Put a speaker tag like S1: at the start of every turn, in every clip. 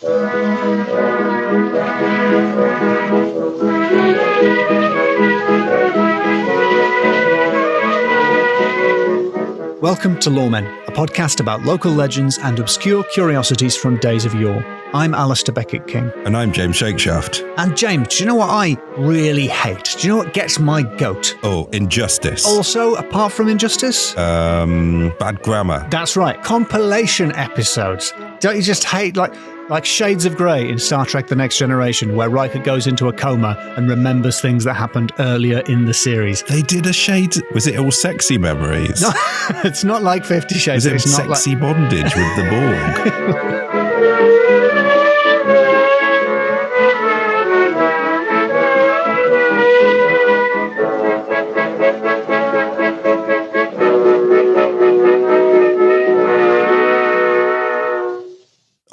S1: Welcome to Loremen, a podcast about local legends and obscure curiosities from days of yore. I'm Alistair Beckett-King.
S2: And I'm James Shakeshaft.
S1: And James, do you know what I really hate? Do you know what gets my goat?
S2: Oh, injustice.
S1: Also, apart from injustice?
S2: Bad grammar.
S1: That's right, compilation episodes. Don't you just hate, like Shades of Grey in Star Trek The Next Generation, where Riker goes into a coma and remembers things that happened earlier in the series?
S2: They did a Shades... Was it all sexy memories?
S1: No, it's not like 50 Shades.
S2: Was it sexy bondage with the Borg?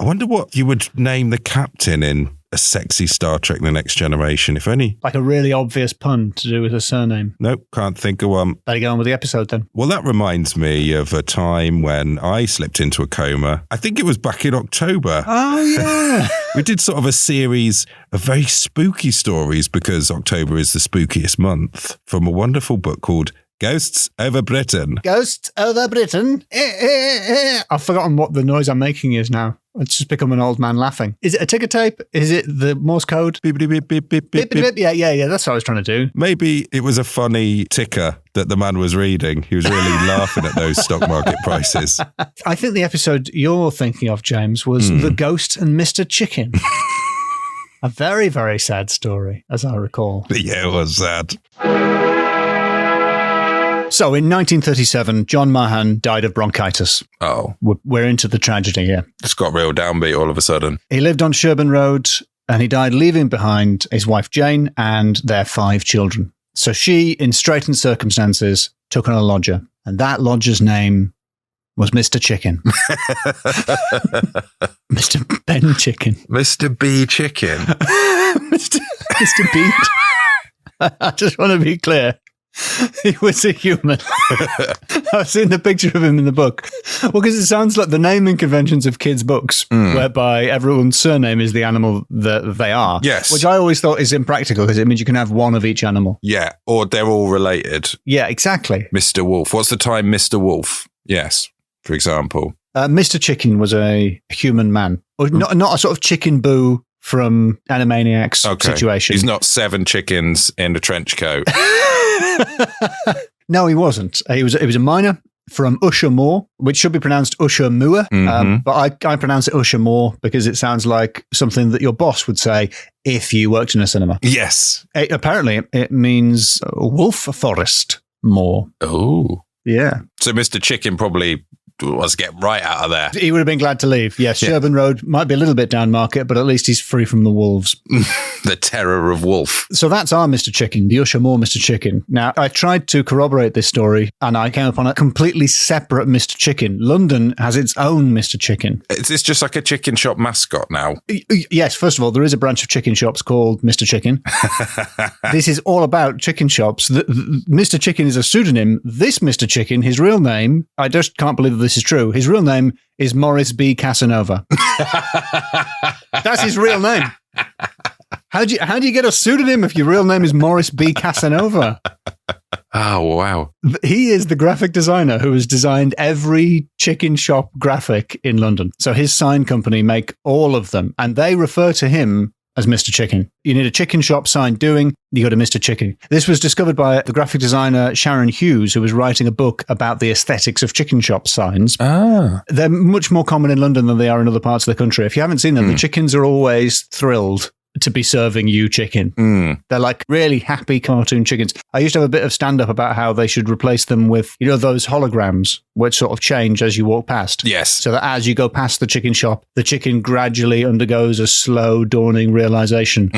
S2: I wonder what you would name the captain in a sexy Star Trek The Next Generation, if only.
S1: Like a really obvious pun to do with a surname.
S2: Nope, can't think of one.
S1: Better go on with the episode then.
S2: Well, that reminds me of a time when I slipped into a coma. I think it was back in October.
S1: Oh, yeah.
S2: We did sort of a series of very spooky stories because October is the spookiest month, from a wonderful book called Ghosts Over Britain.
S1: Ghosts Over Britain? I've forgotten what the noise I'm making is now. It's just become an old man laughing. Is it a ticker tape? Is it the Morse code? Beep, beep, beep, beep, beep, beep, beep. Yeah, that's what I was trying to do.
S2: Maybe it was a funny ticker that the man was reading. He was really laughing at those stock market prices.
S1: I think the episode you're thinking of, James, was The Ghost and Mr. Chicken. A very, very sad story, as I recall.
S2: Yeah, it was sad.
S1: So in 1937, John Mahan died of bronchitis.
S2: Oh.
S1: We're into the tragedy here.
S2: It's got real downbeat all of a sudden.
S1: He lived on Sherburn Road and he died leaving behind his wife Jane and their 5 children. So she, in straitened circumstances, took on a lodger. And that lodger's name was Mr. Chicken. Mr. Ben Chicken.
S2: Mr. B Chicken.
S1: Mr. B. I just want to be clear. He was a human. I've seen the picture of him in the book. Well, because it sounds like the naming conventions of kids' books, whereby everyone's surname is the animal that they are.
S2: Yes.
S1: Which I always thought is impractical because it means you can have one of each animal.
S2: Yeah, or they're all related.
S1: Yeah, exactly.
S2: Mr. Wolf. What's the time, Mr. Wolf? Yes, for example.
S1: Mr. Chicken was a human man. Or not a sort of chicken boo from Animaniacs situation.
S2: He's not 7 chickens in a trench coat.
S1: No, he wasn't. He was a miner from Usher Moor, which should be pronounced Usher Moor, but I pronounce it Usher Moor because it sounds like something that your boss would say if you worked in a cinema.
S2: Yes.
S1: Apparently, it means wolf forest moor.
S2: Oh.
S1: Yeah.
S2: So Mr. Chicken probably was getting right out of there.
S1: He would have been glad to leave. Yes, yeah. Sherburn Road might be a little bit down market, but at least he's free from the wolves.
S2: The terror of wolf.
S1: So that's our Mr. Chicken, the Usher Moor Mr. Chicken. Now, I tried to corroborate this story, and I came upon a completely separate Mr. Chicken. London has its own Mr. Chicken.
S2: Is this just like a chicken shop mascot now?
S1: Yes, first of all, there is a branch of chicken shops called Mr. Chicken. This is all about chicken shops. Mr. Chicken is a pseudonym. This Mr. Chicken, his real name, I just can't believe that this is true. His real name is Morris B. Casanova. That's his real name. How do you get a pseudonym if your real name is Morris B. Casanova?
S2: Oh, wow.
S1: He is the graphic designer who has designed every chicken shop graphic in London. So his sign company make all of them, and they refer to him as Mr. Chicken. You need a chicken shop sign doing, you go to Mr. Chicken. This was discovered by the graphic designer Sharon Hughes, who was writing a book about the aesthetics of chicken shop signs.
S2: Ah.
S1: They're much more common in London than they are in other parts of the country. If you haven't seen them, the chickens are always thrilled to be serving you chicken. They're like really happy cartoon chickens. I used to have a bit of stand-up about how they should replace them with, those holograms which sort of change as you walk past.
S2: Yes.
S1: So that as you go past the chicken shop, the chicken gradually undergoes a slow dawning realization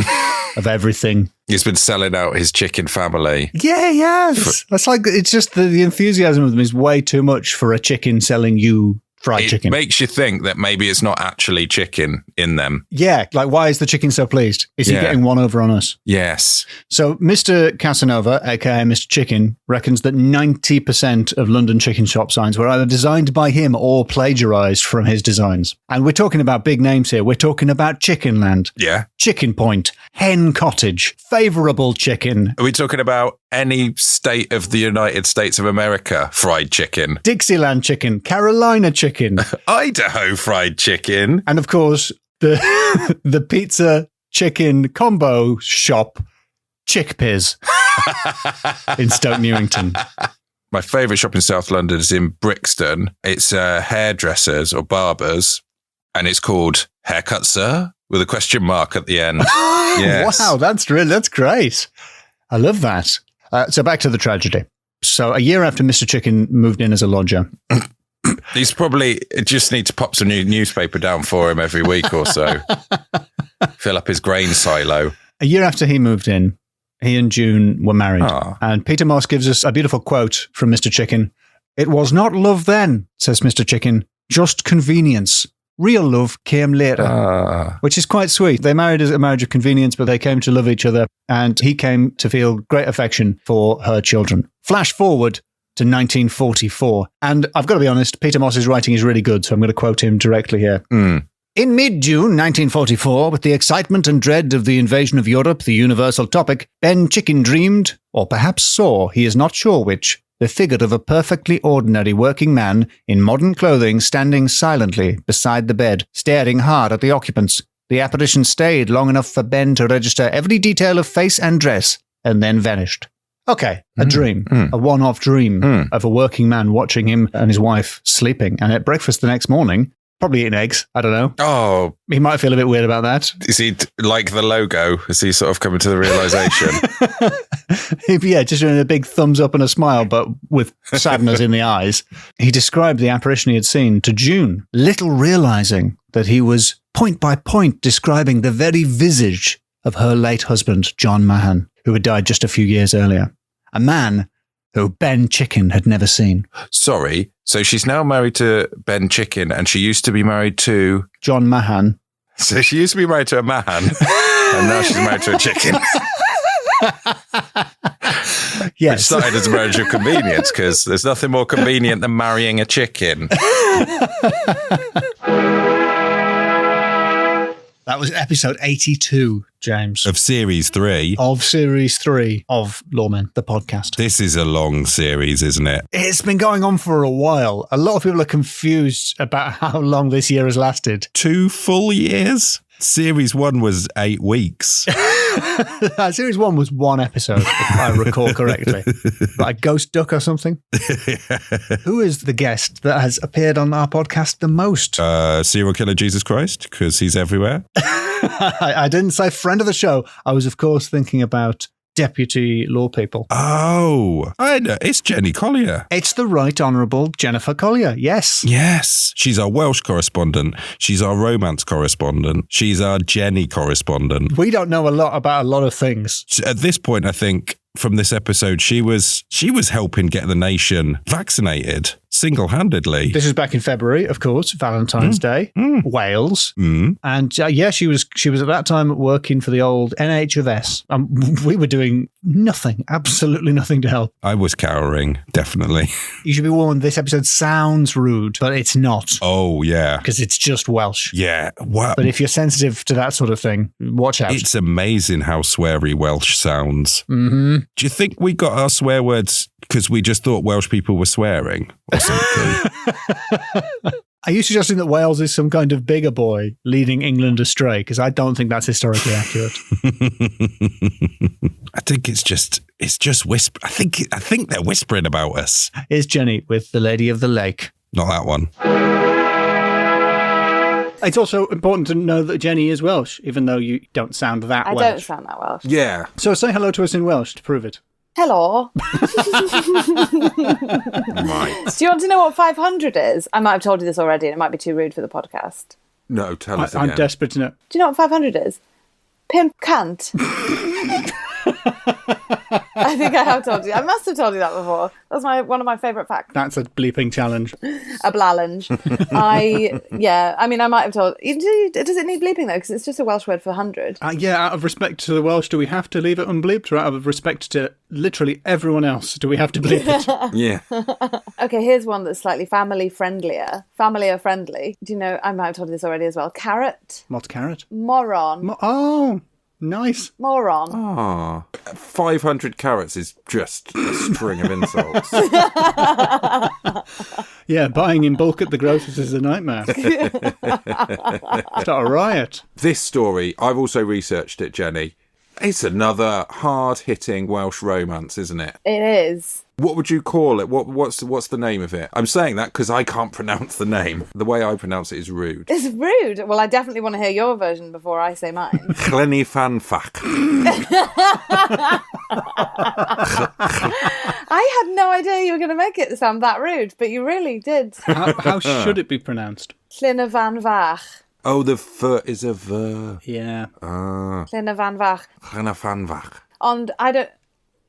S1: of everything.
S2: He's been selling out his chicken family.
S1: Yeah, yes. That's like, it's just the enthusiasm of them is way too much for a chicken selling you fried chicken.
S2: It makes you think that maybe it's not actually chicken in them.
S1: Yeah, like why is the chicken so pleased? Is he getting one over on us?
S2: Yes.
S1: So Mr. Casanova, aka Mr. Chicken, reckons that 90% of London chicken shop signs were either designed by him or plagiarised from his designs. And we're talking about big names here. We're talking about Chicken Land.
S2: Yeah.
S1: Chicken Point, Hen Cottage, Favourable Chicken.
S2: Are we talking about any state of the United States of America fried chicken?
S1: Dixieland Chicken, Carolina Chicken.
S2: Idaho fried chicken.
S1: And of course, the pizza chicken combo shop, Chickpeas, in Stoke Newington.
S2: My favourite shop in South London is in Brixton. It's hairdressers or barbers, and it's called Haircut Sir, with a question mark at the end. Yes.
S1: Wow, that's great. I love that. So back to the tragedy. So a year after Mr. Chicken moved in as a lodger.
S2: He's probably just need to pop some new newspaper down for him every week or so. Fill up his grain silo.
S1: A year after he moved in, he and June were married.
S2: Aww.
S1: And Peter Moss gives us a beautiful quote from Mr. Chicken. "It was not love then," says Mr. Chicken, "just convenience. Real love came later," which is quite sweet. They married as a marriage of convenience, but they came to love each other, and he came to feel great affection for her children. Flash forward to 1944. And I've got to be honest, Peter Moss's writing is really good, so I'm going to quote him directly here. In mid-June 1944, with the excitement and dread of the invasion of Europe the universal topic, Ben Chicken dreamed, or perhaps saw, he is not sure which, the figure of a perfectly ordinary working man in modern clothing standing silently beside the bed, staring hard at the occupants. The apparition stayed long enough for Ben to register every detail of face and dress, and then vanished. Okay, a dream, a one-off dream of a working man watching him and his wife sleeping. And at breakfast the next morning, probably eating eggs, I don't know.
S2: Oh.
S1: He might feel a bit weird about that.
S2: Is he like the logo? Is he sort of coming to the realisation?
S1: Yeah, just doing a big thumbs up and a smile, but with sadness in the eyes. He described the apparition he had seen to June, little realising that he was point by point describing the very visage of her late husband, John Mahan, who had died just a few years earlier. A man who Ben Chicken had never seen.
S2: Sorry, so she's now married to Ben Chicken, and she used to be married to...
S1: John Mahan.
S2: So she used to be married to a Mahan, and now she's married to a chicken.
S1: Yes.
S2: It started as a marriage of convenience, because there's nothing more convenient than marrying a chicken.
S1: That was episode 82, James.
S2: Of series 3.
S1: Of series 3 of Loremen, the podcast.
S2: This is a long series, isn't it?
S1: It's been going on for a while. A lot of people are confused about how long this year has lasted.
S2: 2 full years? Series 1 was 8 weeks.
S1: Series 1 was 1 episode, if I recall correctly. Like a ghost duck or something. Who is the guest that has appeared on our podcast the most?
S2: Serial killer Jesus Christ, because he's everywhere.
S1: I didn't say friend of the show. I was, of course, thinking about Deputy Lorepeople.
S2: Oh, I know. It's Jenny Collier.
S1: It's the Right Honourable Jennifer Collier, yes.
S2: Yes. She's our Welsh correspondent. She's our romance correspondent. She's our Jenny correspondent.
S1: We don't know a lot about a lot of things.
S2: At this point, I think, from this episode, she was helping get the nation vaccinated single-handedly.
S1: This is back in February, of course, Valentine's Day, Wales. And she was at that time working for the old NHS. We were doing nothing, absolutely nothing to help.
S2: I was cowering, definitely.
S1: You should be warned, this episode sounds rude, but it's not.
S2: Oh, yeah.
S1: Because it's just Welsh.
S2: Yeah. Wow.
S1: But if you're sensitive to that sort of thing, watch out.
S2: It's amazing how sweary Welsh sounds.
S1: Mm-hmm.
S2: Do you think we got our swear words because we just thought Welsh people were swearing or something?
S1: Are you suggesting that Wales is some kind of bigger boy leading England astray? Because I don't think that's historically accurate.
S2: I think it's just whisper. I think they're whispering about us.
S1: Here's Jenny with The Lady of the Lake.
S2: Not that one.
S1: It's also important to know that Jenny is Welsh, even though you don't sound that Welsh.
S3: I don't sound that Welsh.
S2: Yeah.
S1: So say hello to us in Welsh to prove it.
S3: Hello.
S2: Right.
S3: Do you want to know what 500 is? I might have told you this already, and it might be too rude for the podcast.
S2: No, tell us again.
S1: I'm desperate to know.
S3: Do you know what 500 is? Pimp cant. I think I have told you. I must have told you that before. That's one of my favourite facts.
S1: That's a bleeping challenge.
S3: A blallange. I mean, I might have told. Does it need bleeping though? Because it's just a Welsh word for 100.
S1: Yeah, out of respect to the Welsh, do we have to leave it unbleeped? Or out of respect to literally everyone else, do we have to bleep it?
S2: Yeah.
S3: Okay, here's one that's slightly family friendly. Do you know, I might have told you this already as well. Carrot.
S1: What's carrot?
S3: Moron.
S1: Oh, nice.
S3: Moron.
S2: Ah, 500 carrots is just a string of insults.
S1: Yeah, buying in bulk at the grocers is a nightmare. Start a riot.
S2: This story, I've also researched it, Jenny. It's another hard-hitting Welsh romance, isn't it?
S3: It is.
S2: What would you call it? What's the name of it? I'm saying that because I can't pronounce the name. The way I pronounce it is rude.
S3: It's rude. Well, I definitely want to hear your version before I say mine.
S2: Chlenny fanfach.
S3: I had no idea you were going to make it sound that rude, but you really did.
S1: How should it be pronounced?
S3: Llyn van Fach.
S2: Oh, the f is a v.
S1: Yeah.
S3: Llyn van Fach.
S2: Chlenny fanfach.
S3: And I don't...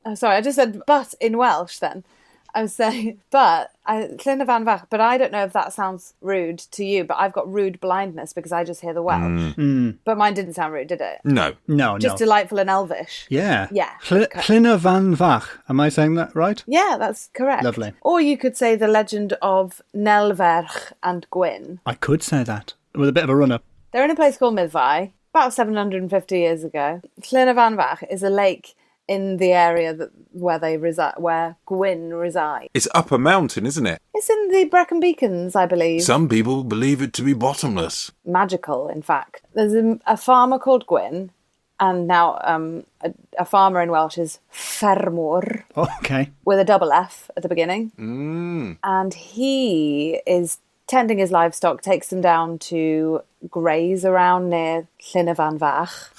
S3: Oh, sorry, I just said but in Welsh then. I was saying Llyn van Fach, but I don't know if that sounds rude to you, but I've got rude blindness because I just hear the Welsh. But mine didn't sound rude, did it?
S2: No.
S3: Just delightful and elvish.
S1: Yeah.
S3: Yeah.
S1: Llyn van Fach. Am I saying that right?
S3: Yeah, that's correct.
S1: Lovely.
S3: Or you could say the legend of Nelferch and Gwyn.
S1: I could say that with a bit of a run-up.
S3: They're in a place called Myddfai, about 750 years ago. Llyn van Fach is a lake in the area where Gwyn reside.
S2: It's up a mountain, isn't it?
S3: It's in the Brecon Beacons, I believe.
S2: Some people believe it to be bottomless.
S3: Magical, in fact. There's a farmer called Gwyn, and now a farmer in Welsh is ffermwr.
S1: Okay.
S3: With a double F at the beginning. And he is tending his livestock, takes them down to graze around near Llyn van Fach.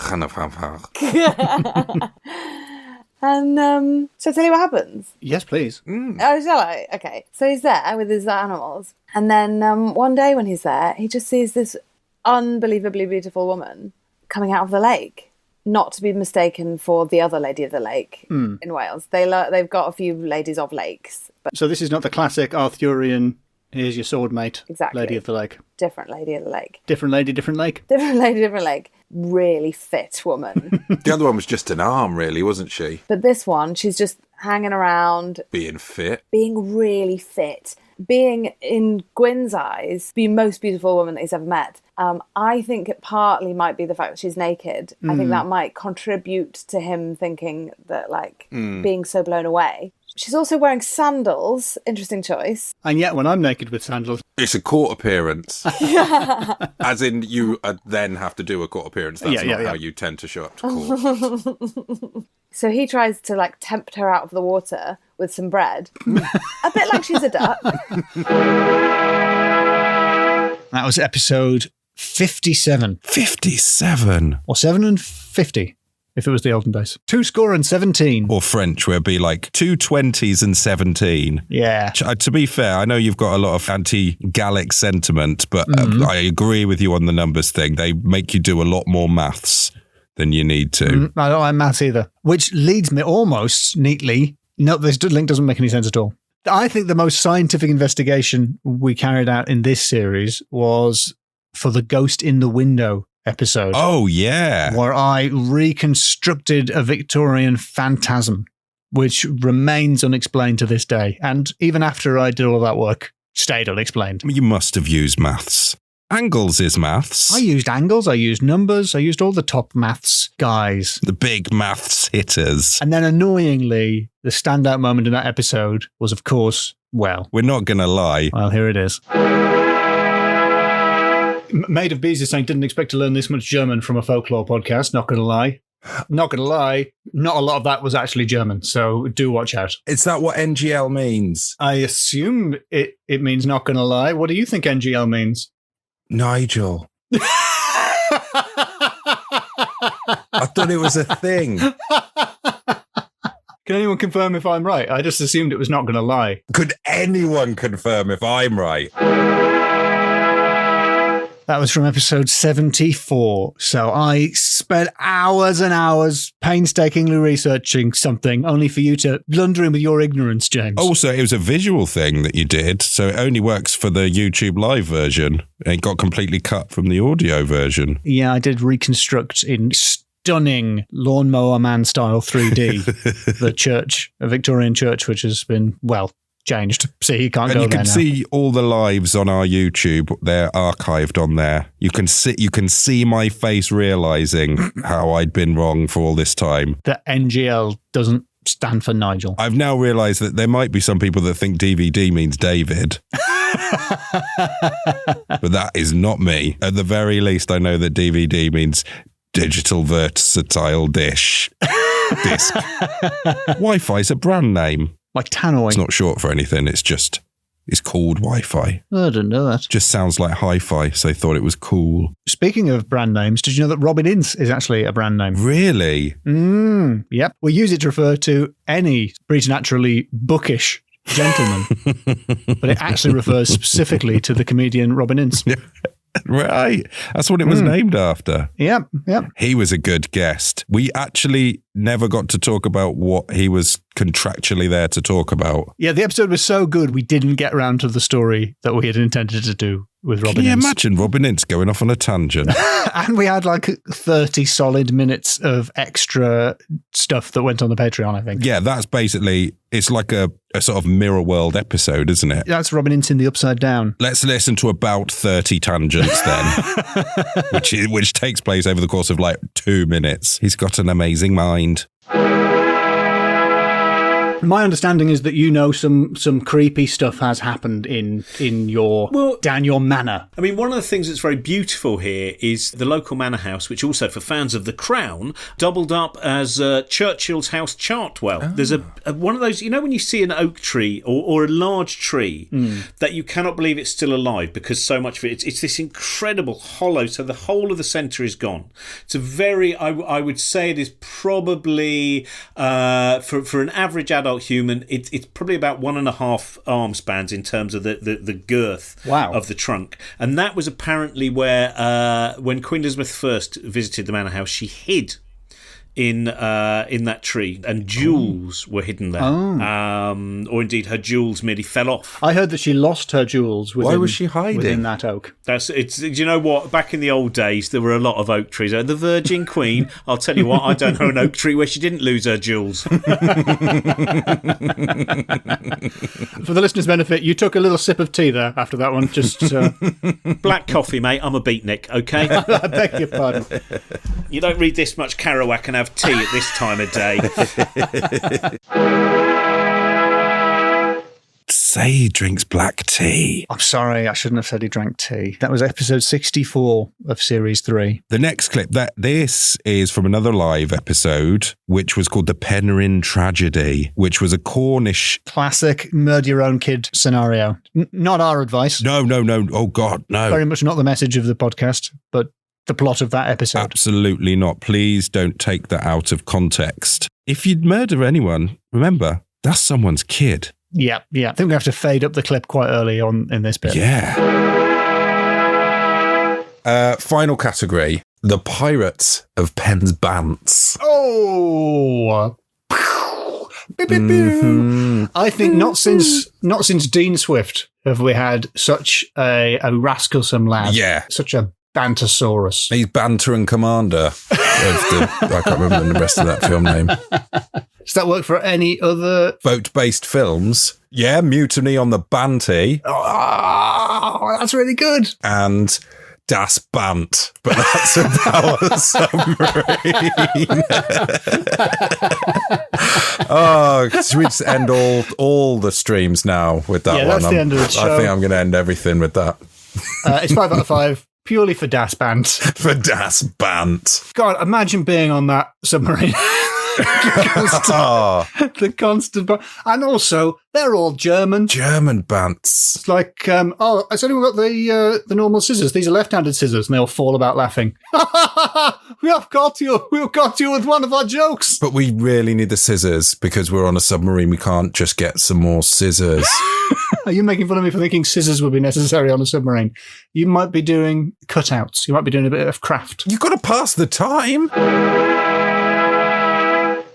S3: And shall I tell you what happens?
S1: Yes, please.
S3: Oh, shall I? Okay. So he's there with his animals. And then one day when he's there, he just sees this unbelievably beautiful woman coming out of the lake. Not to be mistaken for the other lady of the lake in Wales. They've got a few ladies of lakes. But
S1: So this is not the classic Arthurian, here's your sword mate,
S3: Exactly.
S1: lady of the lake.
S3: different lady of the lake.
S1: Different lady, different lake.
S3: Different lady, different lake. Really fit woman.
S2: The other one was just an arm, really, wasn't she?
S3: But this one, she's just hanging around,
S2: Being fit.
S3: being really fit, being, in Gwyn's eyes, the most beautiful woman that he's ever met. I think it partly might be the fact that she's naked. I think that might contribute to him thinking that, like, being so blown away. She's also wearing sandals. Interesting choice.
S1: And yet, when I'm naked with sandals,
S2: It's a court appearance. As in, you then have to do a court appearance. That's not how you tend to show up to court.
S3: So he tries to, like, tempt her out of the water with some bread. A bit like she's a duck.
S1: that was episode 57.
S2: 57.
S1: Or 7 and 50, if it was the olden days. 217.
S2: Or French, where it'd be like 2 20s and 17.
S1: Yeah.
S2: To be fair, I know you've got a lot of anti-Gallic sentiment, but I agree with you on the numbers thing. They make you do a lot more maths than you need to.
S1: I don't like maths either. Which leads me almost neatly. No, this link doesn't make any sense at all. I think the most scientific investigation we carried out in this series was for the Ghost in the Window episode.
S2: Oh, yeah.
S1: Where I reconstructed a Victorian phantasm, which remains unexplained to this day. And even after I did all that work, stayed unexplained.
S2: You must have used maths. Angles is maths.
S1: I used angles, I used numbers, I used all the top maths guys.
S2: The big maths hitters.
S1: And then annoyingly, the standout moment in that episode was, of course, well.
S2: We're not going to lie.
S1: Well, here it is. Maid of Bees is saying, didn't expect to learn this much German from a folklore podcast, not going to lie. Not going to lie, not a lot of that was actually German, so do watch out.
S2: Is that what NGL means?
S1: I assume it means not going to lie. What do you think NGL means?
S2: Nigel. I thought it was a thing.
S1: Can anyone confirm if I'm right? I just assumed it was not going to lie.
S2: Could anyone confirm if I'm right?
S1: That was from episode 74. So I spent hours and hours painstakingly researching something only for you to blunder in with your ignorance, James.
S2: Also, it was a visual thing that you did, so it only works for the YouTube live version. It got completely cut from the audio version.
S1: Yeah, I did reconstruct in stunning Lawnmower Man style 3D the church, a Victorian church, which has been, well, changed. See, you can't go there now.
S2: And you can see all the lives on our YouTube. They're archived on there. You can see my face realizing how I'd been wrong for all this time.
S1: That NGL doesn't stand for Nigel.
S2: I've now realized that there might be some people that think DVD means David. But that is not me. At the very least, I know that DVD means digital versatile disc. Wi-Fi's a brand name.
S1: Like Tannoy.
S2: It's not short for anything. It's called Wi-Fi.
S1: I didn't know that.
S2: Just sounds like hi-fi, so they thought it was cool.
S1: Speaking of brand names, did you know that Robin Ince is actually a brand name?
S2: Really?
S1: Yep. We use it to refer to any preternaturally bookish gentleman, but it actually refers specifically to the comedian Robin Ince.
S2: Yeah. Right. That's what it was named after.
S1: Yep.
S2: He was a good guest. We actually never got to talk about what he was contractually there to talk about.
S1: Yeah, the episode was so good, we didn't get around to the story that we had intended to do with Robin
S2: Can you
S1: Ince.
S2: imagine Robin Ince going off on a tangent?
S1: And we had like 30 solid minutes of extra stuff that went on the Patreon, I think.
S2: Yeah, that's basically, it's like a sort of Mirror World episode, isn't it?
S1: That's Robin Ince in the Upside Down.
S2: Let's listen to about 30 tangents then, which takes place over the course of like 2 minutes. He's got an amazing mind.
S1: My understanding is that you know some creepy stuff has happened in your manor.
S4: I mean, one of the things that's very beautiful here is the local manor house, which also, for fans of The Crown, doubled up as Churchill's House Chartwell. Oh. There's a one of those, you know, when you see an oak tree or a large tree that you cannot believe it's still alive because so much of it, it's this incredible hollow, so the whole of the centre is gone. It's a very, I would say it is probably, for an average adult human, it's probably about 1.5 arm spans in terms of the girth of the trunk. And that was apparently where when Queen Elizabeth I visited the manor house, she hid in that tree, and jewels were hidden there. Or indeed her jewels merely fell off.
S1: I heard that she lost her jewels within,
S2: why was she hiding
S1: within that oak?
S4: Do you know what? Back in the old days, there were a lot of oak trees. The Virgin Queen, I'll tell you what, I don't know an oak tree where she didn't lose her jewels.
S1: For the listeners' benefit, you took a little sip of tea there after that one. Just
S4: black coffee, mate. I'm a beatnik, okay?
S1: I beg your pardon.
S4: You don't read this much Kerouac and have tea at this time of day.
S2: Say he drinks black tea.
S1: I'm sorry, I shouldn't have said he drank tea. That was episode 64 of series 3.
S2: The next clip, this is from another live episode, which was called the Penryn Tragedy, which was a Cornish...
S1: classic murder your own kid scenario. Not our advice.
S2: No. Oh, God, no.
S1: Very much not the message of the podcast, but the plot of that episode.
S2: Absolutely not. Please don't take that out of context. If you'd murder anyone, remember, that's someone's kid.
S1: Yeah. I think we have to fade up the clip quite early on in this bit.
S2: Yeah. Final category, the Pirates of Penzance.
S1: Oh! I think not since Dean Swift have we had such a rascalsome lad.
S2: Yeah.
S1: Such a Bantosaurus.
S2: He's Banter and Commander of I can't remember the rest of that film name.
S1: Does that work for any other
S2: boat-based films? Yeah, Mutiny on the Banty.
S1: Oh, that's really good.
S2: And Das Bant, but that's about a submarine. Oh, should we just end all the streams now with that one?
S1: That's the end of the show.
S2: I think I'm going to end everything with that.
S1: It's 5 out of 5. Purely for Das Bant.
S2: For Das Bant.
S1: God, imagine being on that submarine. The constant. And also, they're all German.
S2: German bants.
S1: It's like, has anyone got the normal scissors? These are left-handed scissors, and they all fall about laughing. We have got you. We've got you with one of our jokes.
S2: But we really need the scissors because we're on a submarine. We can't just get some more scissors.
S1: Are you making fun of me for thinking scissors would be necessary on a submarine? You might be doing cutouts. You might be doing a bit of craft.
S2: You've got to pass the time.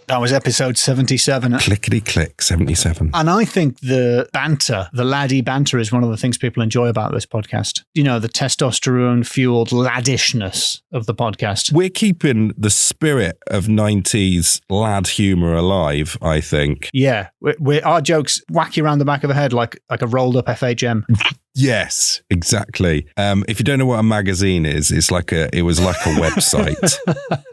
S1: That was episode 77.
S2: Clickety-click, 77.
S1: And I think the banter, the laddie banter, is one of the things people enjoy about this podcast. You know, the testosterone-fueled laddishness of the podcast.
S2: We're keeping the spirit of 90s lad humour alive, I think.
S1: Yeah. Our jokes whack you around the back of the head like a rolled-up FHM.
S2: Yes, exactly. If you don't know what a magazine is, it was like a website.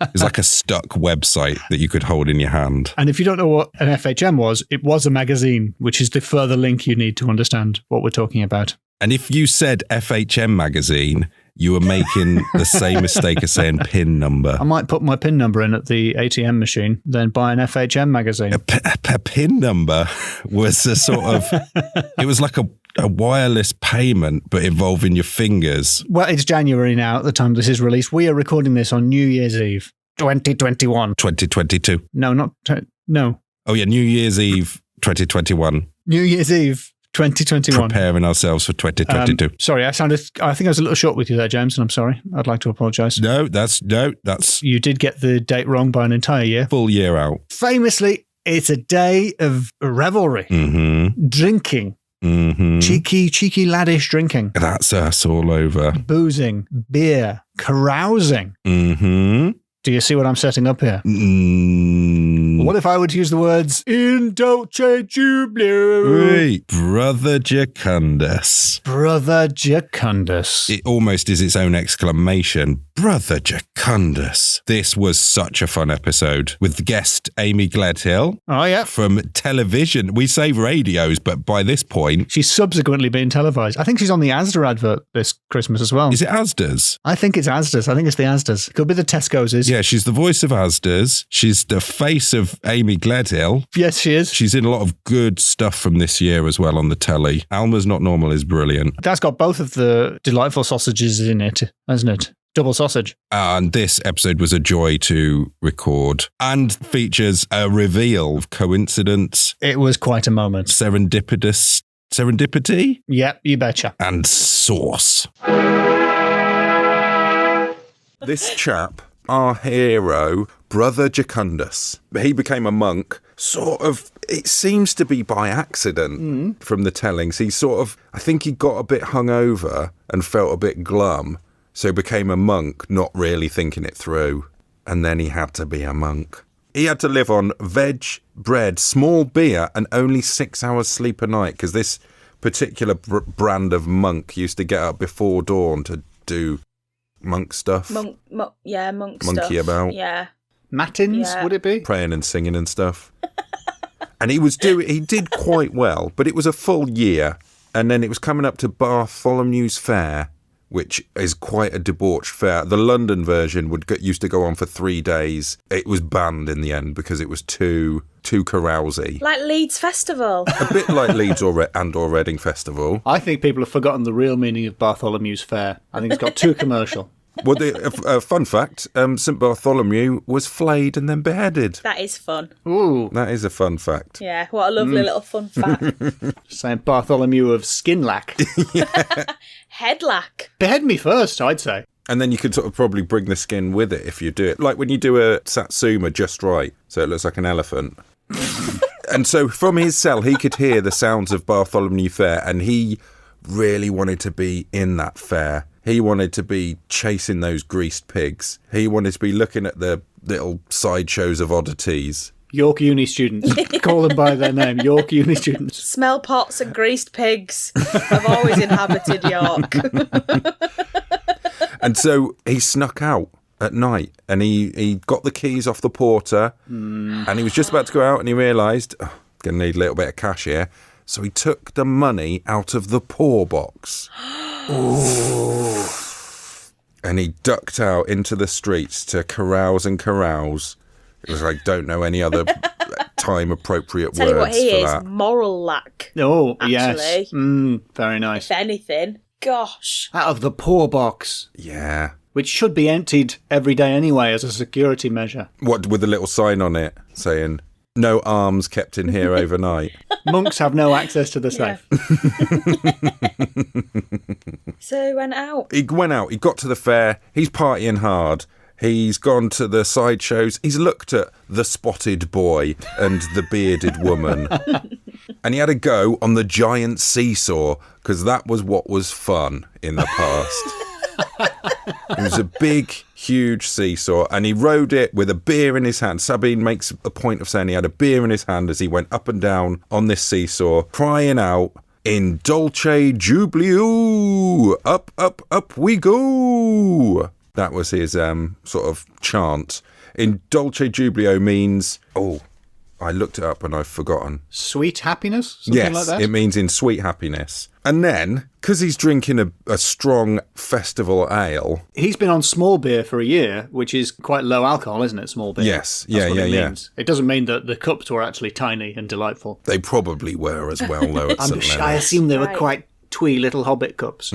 S2: It was like a stuck website that you could hold in your hand.
S1: And if you don't know what an FHM was, it was a magazine, which is the further link you need to understand what we're talking about.
S2: And if you said FHM magazine, you were making the same mistake as saying PIN number.
S1: I might put my PIN number in at the ATM machine, then buy an FHM magazine.
S2: A PIN number was a sort of, it was like a wireless payment, but involving your fingers.
S1: Well, it's January now at the time this is released. We are recording this on New Year's Eve, 2021.
S2: 2022.
S1: No.
S2: Oh, yeah, New Year's Eve, 2021.
S1: New Year's Eve, 2021.
S2: Preparing ourselves for 2022.
S1: Sorry, I think I was a little short with you there, James, and I'm sorry. I'd like to apologise.
S2: No, that's...
S1: You did get the date wrong by an entire year.
S2: Full year out.
S1: Famously, it's a day of revelry, drinking, cheeky laddish drinking.
S2: That's us all over.
S1: Boozing, beer, carousing. Do you see what I'm setting up here? What if I were to use the words in Dulci Jubilo?
S2: Right, Brother Jacundus.
S1: Brother Jacundus.
S2: It almost is its own exclamation. Brother Jacundus. This was such a fun episode with the guest Amy Gledhill.
S1: Oh, yeah.
S2: From television. We say radios, but by this point...
S1: She's subsequently been televised. I think she's on the Asda advert this Christmas as well.
S2: Is it Asda's?
S1: I think it's Asda's. I think it's the Asda's. Could be the Tesco's.
S2: Yeah, she's the voice of Asda's. She's the face of Amy Gledhill.
S1: Yes, she is.
S2: She's in a lot of good stuff from this year as well on the telly. Alma's Not Normal is brilliant.
S1: That's got both of the delightful sausages in it, hasn't it? Double sausage.
S2: And this episode was a joy to record and features a reveal of coincidence.
S1: It was quite a moment.
S2: Serendipity?
S1: Yep, you betcha.
S2: And sauce. This chap, our hero, Brother Jacundus, he became a monk, sort of, it seems to be by accident from the tellings. He sort of, I think he got a bit hungover and felt a bit glum. So became a monk, not really thinking it through. And then he had to be a monk. He had to live on veg, bread, small beer, and only 6 hours sleep a night, because this particular brand of monk used to get up before dawn to do monk stuff.
S5: Monk stuff.
S2: Monkey about.
S5: Yeah.
S1: Matins, would it be?
S2: Praying and singing and stuff. And he did quite well, but it was a full year. And then it was coming up to Bartholomew's Fair, which is quite a debauched fair. The London version used to go on for 3 days. It was banned in the end because it was too carousy.
S5: Like Leeds Festival.
S2: A bit like Leeds or Reading Festival.
S1: I think people have forgotten the real meaning of Bartholomew's Fair. I think it's got too commercial.
S2: Well, fun fact, St. Bartholomew was flayed and then beheaded.
S5: That is fun.
S1: Ooh.
S2: That is a fun fact.
S5: Yeah, what a lovely little fun fact.
S1: St. Bartholomew of Skinlack.
S5: Headlack.
S1: Behead me first, I'd say.
S2: And then you could sort of probably bring the skin with it if you do it. Like when you do a satsuma just right, so it looks like an elephant. And so from his cell, he could hear the sounds of Bartholomew Fair, and he really wanted to be in that fair. He wanted to be chasing those greased pigs. He wanted to be looking at the little sideshows of oddities.
S1: York Uni students. Call them by their name. York Uni students.
S5: Smell pots and greased pigs have always inhabited York.
S2: And so he snuck out at night and he got the keys off the porter and he was just about to go out and he realised, going to need a little bit of cash here. So he took the money out of the poor box. Ooh. And he ducked out into the streets to carouse and carouse. Because I don't know any other time-appropriate
S5: Tell you what
S2: words
S5: he
S2: for
S5: is,
S2: that.
S5: moral lack.
S1: Oh,
S5: Actually.
S1: yes. Very nice.
S5: If anything. Gosh.
S1: Out of the poor box,
S2: Yeah.
S1: which should be emptied every day anyway as a security measure.
S2: What, with a little sign on it saying, no arms kept in here overnight.
S1: Monks have no access to the safe.
S5: So he went out.
S2: He went out, he got to the fair, he's partying hard. He's gone to the sideshows. He's looked at the spotted boy and the bearded woman. And he had a go on the giant seesaw, because that was what was fun in the past. It was a big, huge seesaw, and he rode it with a beer in his hand. Sabine makes a point of saying he had a beer in his hand as he went up and down on this seesaw, crying out, "In Dulci Jubilo! Up, up, up we go!" That was his sort of chant. In Dulci Jubilo means... Oh, I looked it up and I've forgotten.
S1: Sweet happiness? Something like that?
S2: Yes, it means in sweet happiness. And then, because he's drinking a strong festival ale...
S1: He's been on small beer for a year, which is quite low alcohol, isn't it, small beer?
S2: Yes,
S1: That's what
S2: yeah.
S1: it means. It doesn't mean that the cups were actually tiny and delightful.
S2: They probably were as well, though, at St.
S1: I
S2: Leonard's.
S1: assume they were
S5: Right.
S1: quite twee little hobbit cups.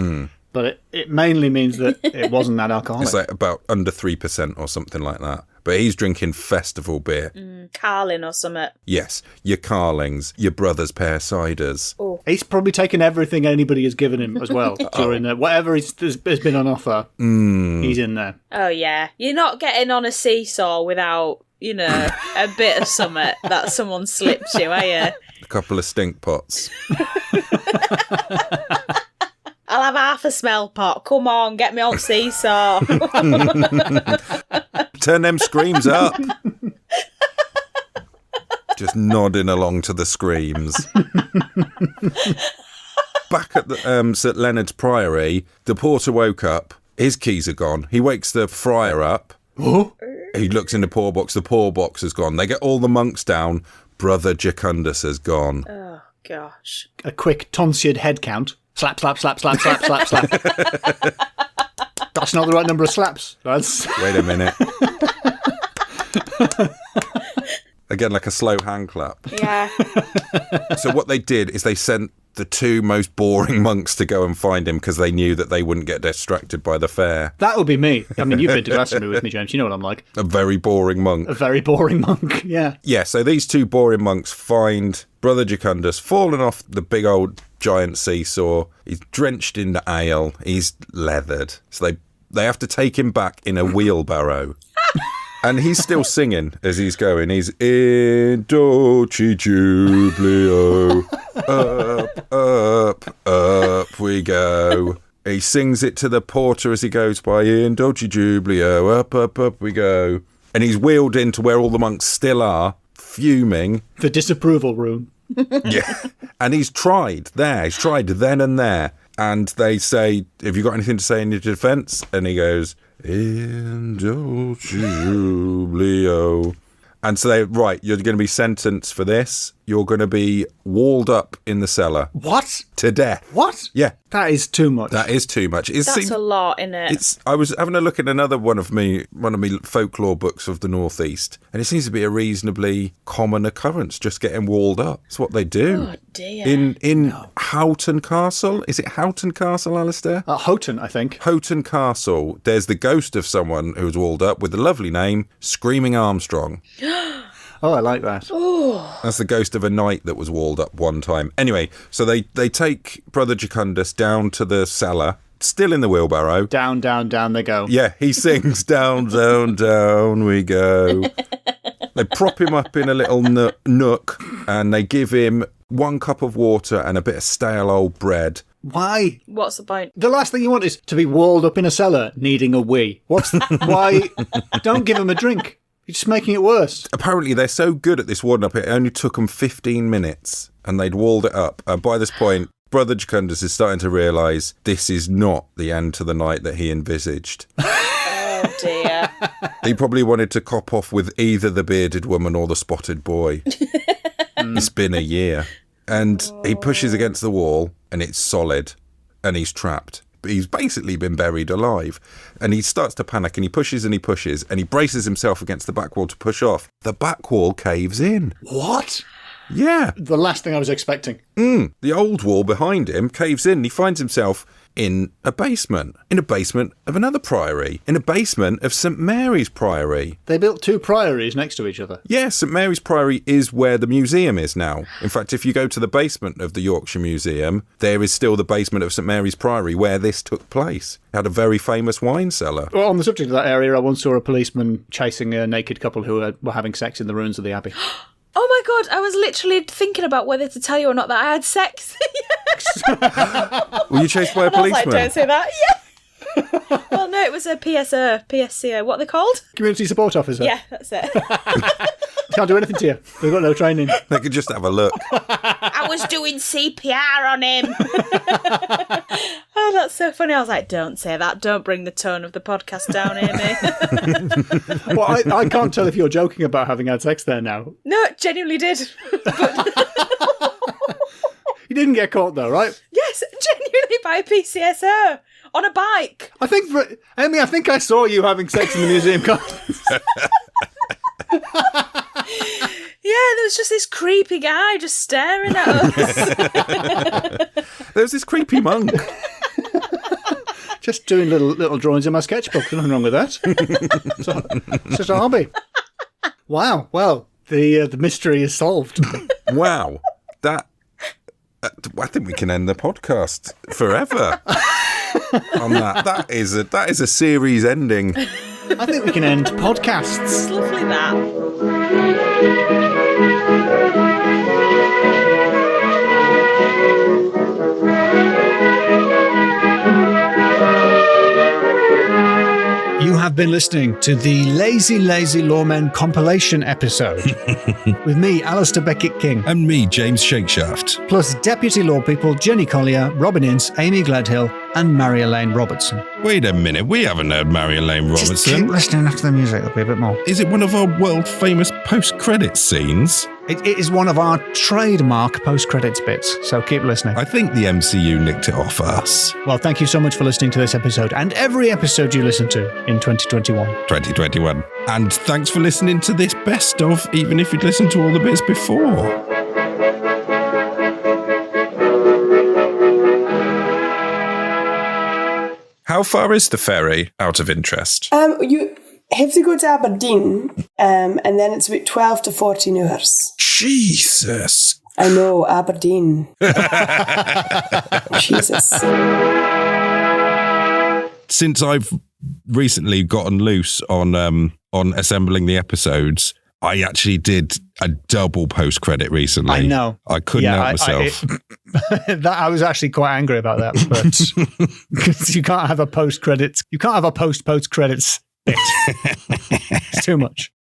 S1: But it mainly means that it wasn't that alcoholic.
S2: It's like about under 3% or something like that. But he's drinking festival beer.
S5: Carlin or something.
S2: Yes, your Carlings, your brother's pear ciders.
S1: He's probably taken everything anybody has given him as well during whatever has been on offer. He's in there.
S5: Oh, yeah. You're not getting on a seesaw without, a bit of something that someone slipped you, are you?
S2: A couple of stink pots.
S5: I'll have half a smell pot. Come on, get me on seesaw.
S2: Turn them screams up. Just nodding along to the screams. Back at the St. Leonard's Priory, the porter woke up. His keys are gone. He wakes the friar up. He looks in the poor box. The poor box has gone. They get all the monks down. Brother Jacundus has gone.
S5: Oh, gosh.
S1: A quick tonsured head count. Slap, slap, slap, slap, slap, slap, slap. That's not the right number of slaps. That's...
S2: Wait a minute. Again, like a slow hand clap.
S5: Yeah.
S2: So what they did is they sent the two most boring monks to go and find him because they knew that they wouldn't get distracted by the fair.
S1: That would be me. I mean, you've been to Glastonbury with me, James. You know what I'm like.
S2: A very boring monk.
S1: A very boring monk, yeah.
S2: Yeah, so these two boring monks find Brother Jacundus fallen off the big old giant seesaw. He's drenched in the ale. He's leathered. So they have to take him back in a wheelbarrow. And he's still singing as he's going. He's in Dulci Jubilo. Up, up, up we go. He sings it to the porter as he goes by. In Dulci Jubilo. Up, up, up we go. And he's wheeled into where all the monks still are, fuming.
S1: The disapproval room.
S2: Yeah. And he's tried there. He's tried then and there. And they say, have you got anything to say in your defence? And he goes, in Dulci Jubilo. And so they, right, you're going to be sentenced for this. You're going to be walled up in the cellar.
S1: What?
S2: To death.
S1: What?
S2: Yeah.
S1: That is too much.
S2: That is too much.
S5: That's a lot, innit?
S2: I was having a look at another one of me folklore books of the Northeast, and it seems to be a reasonably common occurrence, just getting walled up. It's what they do.
S5: Oh, dear.
S2: In Houghton Castle? Is it Houghton Castle, Alistair?
S1: Houghton, I think.
S2: Houghton Castle. There's the ghost of someone who was walled up with the lovely name, Screaming Armstrong.
S1: Oh, I like that.
S2: That's the ghost of a knight that was walled up one time. Anyway, so they take Brother Jacundus down to the cellar, still in the wheelbarrow.
S1: Down, down, down they go.
S2: Yeah, he sings, down, down, down we go. They prop him up in a little nook and they give him 1 cup of water and a bit of stale old bread.
S1: Why?
S5: What's the point?
S1: The last thing you want is to be walled up in a cellar needing a wee. Why? Don't give him a drink. You're just making it worse.
S2: Apparently, they're so good at this warding up, it only took them 15 minutes and they'd walled it up. And by this point, Brother Jacundus is starting to realise this is not the end to the night that he envisaged.
S5: Oh, dear.
S2: He probably wanted to cop off with either the bearded woman or the spotted boy. It's been a year. And he pushes against the wall and it's solid and he's trapped. he's basically been buried alive. And he starts to panic, and he pushes and he pushes, and he braces himself against the back wall to push off. The back wall caves in.
S1: What?
S2: Yeah.
S1: The last thing I was expecting.
S2: The old wall behind him caves in. And he finds himself in a basement of another priory, in a basement of St Mary's Priory.
S1: They built 2 priories next to each other.
S2: Yeah, St Mary's Priory is where the museum is now. In fact, if you go to the basement of the Yorkshire Museum, there is still the basement of St Mary's Priory where this took place. It had a very famous wine cellar.
S1: Well, on the subject of that area, I once saw a policeman chasing a naked couple who were having sex in the ruins of the Abbey.
S5: Oh my God, I was literally thinking about whether to tell you or not that I had sex.
S2: Were you chased by a
S5: And I was
S2: policeman?
S5: like, don't say that. Yeah. Well, no, it was a PSCO. What are they called?
S1: Community support officer.
S5: Yeah, that's it.
S1: Can't do anything to you. They've got no training.
S2: They could just have a look.
S5: I was doing CPR on him. Oh, that's so funny. I was like, don't say that. Don't bring the tone of the podcast down, Amy.
S1: Well, I can't tell if you're joking about having had sex there now.
S5: No, genuinely did.
S1: You didn't get caught though, right?
S5: Yes, genuinely by a PCSO on a bike.
S1: Amy, I think I saw you having sex in the museum.
S5: Yeah, there was just this creepy guy just staring at us.
S2: There was this creepy monk.
S1: Just doing little drawings in my sketchbook. Nothing wrong with that. It's just a hobby. Wow. Well, the mystery is solved.
S2: Wow. I think we can end the podcast forever on that. That is a series ending.
S1: I think we can end podcasts.
S5: It's lovely that.
S1: You have been listening to the Lazy Loremen compilation episode with me, Alistair Beckett-King.
S6: And me, James Shakeshaft.
S1: Plus Deputy Lore People Jenny Collier, Robin Ince, Amy Gledhill and Marjolein Robertson.
S6: Wait a minute, we haven't heard Marjolein
S1: Just keep
S6: Robertson.
S1: listening after the music, there'll be a bit more.
S6: Is it one of our world-famous post-credits scenes?
S1: It is one of our trademark post-credits bits, so keep listening.
S6: I think the MCU nicked it off us.
S1: Well, thank you so much for listening to this episode and every episode you listen to in 2021.
S6: 2021. And thanks for listening to this best of, even if you'd listened to all the bits before. How far is the ferry, out of interest?
S7: You have to go to Aberdeen, and then it's about 12 to 14 hours.
S6: Jesus.
S7: I know, Aberdeen. Jesus.
S6: Since I've recently gotten loose on assembling the episodes, I actually did a double post-credit recently.
S1: I know.
S6: I couldn't help myself.
S1: I was actually quite angry about that, but because you can't have a post-credits, you can't have a post-credits bit. It's too much.